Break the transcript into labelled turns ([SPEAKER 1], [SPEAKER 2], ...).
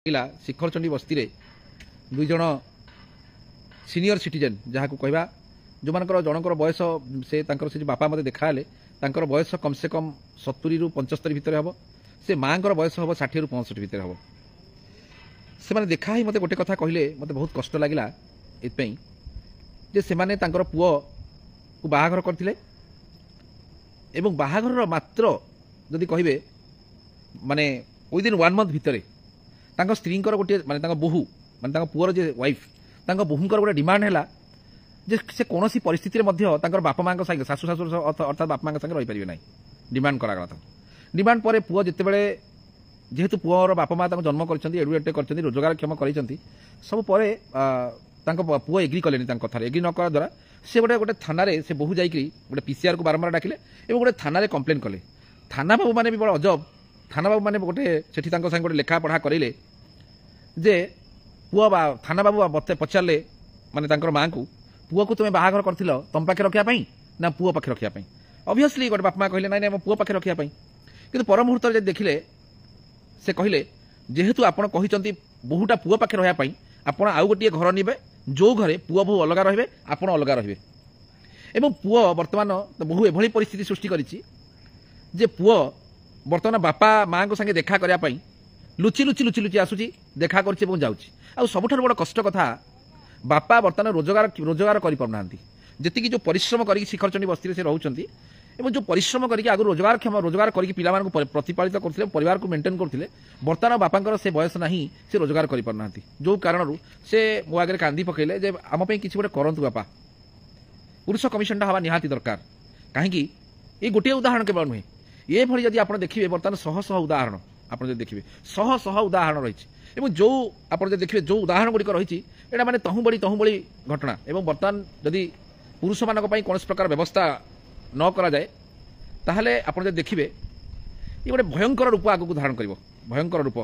[SPEAKER 1] शिखरचंडी बस्ती रे दुई जन सीनियर सिटीजन जहाँ को कहवा जो मान जनकर बयस से से बापा मत देखा बयस कम से कम 70 ରୁ 75 भितर हम से माँ बयस हम 60 ରୁ 65 भितर हम से माने देखा ही मत गोटे कथा कहले मत बहुत कष्ट लगिला एथपई जे से माने तांकर पुओ को बाहाघर करथिले एवं बाहाघर मात्र जदि कहिबे माने विदिन 1 मंथ भितर स्त्री गोटे माने बोहू माने पुअर जे वाइफ बोहूंकर गोटे डिमांड है जे से कौन परिस्थिति में बापा माँ संगे शाशु शाशुर अर्थात बापा माँ संगे रही पारे ना डिमांड करागला डिमांड पर पुओ जितेबाला जेहेतु पुअर बापा माँ जन्म कर रोजगार क्षम कर सब पुओ एग्री कले कथार एग्री न द्वारा से गोटे गोटे थाना से बोहू जाकि गोटे पीसीआर को बारंबार डाकिले और गोटे थाना कम्प्लेन कले थाना बाबू मैंने भी बड़ा अजब थाना बाबू मैंने गोटे से गोटे लेखा पढ़ा करें जे पुआ थाना बाबू मत पचारे माने माँ को पुओ को तुम्हें बाहाघर कर तुम पाखे रखापी ना पुओ पाखे रखापी ऑब्वियसली गोटे बापा माँ कहले ना ना पुओ पाखे रखापी कि पर मुहूर्त जब देखिले से कहले जेहेतु आपड़ कहते बहुटा पुओ पाखे रहापी आपड़ आउ गोटे घर निबे जो घरे पुओ बहु अलग रे आप अलग रे एवं पुओ बर्तमान बहु एभली परिस्थिति सृष्टि करिछि जे पुओ बर्तमान बापा माँ को संगे देखा करने लुचि लुचि लुचि लुचि आसूची देखा कर जाऊँगी आ सबुठ बड़ कष्ट कथा बापा बर्तमान रोजगार करना जी जो परिश्रम कर शिखरचंडी बस्ती से रोचंती जो परिश्रम करके आगु रोजगार करके पिला प्रतिपालित करते परिवार को मेंटेन करते बर्तमान बापा से बयस ना से रोजगार करना जो कारण से मो आगे कांदी पकेले जे आम किसी गोटे करंतु बापा पुरुष कमिशनटा हवा निहाती दरकार कहीं ये गोटे उदाहरण केवल नुहे ये भली जदि आप देखिए बर्तमान शह शह उदाहरण आप देखिए शह शह उदाहरण रही जो आप देखिए जो उदाहरण गुड़िक रही है माने तहु बड़ी घटना एवं बर्तमान जदि पुरुष मान कौन प्रकार व्यवस्था न करा जाए ताहले आप देखिए ये गोटे भयंकर रूप आगक धारण कर भयंकर रूप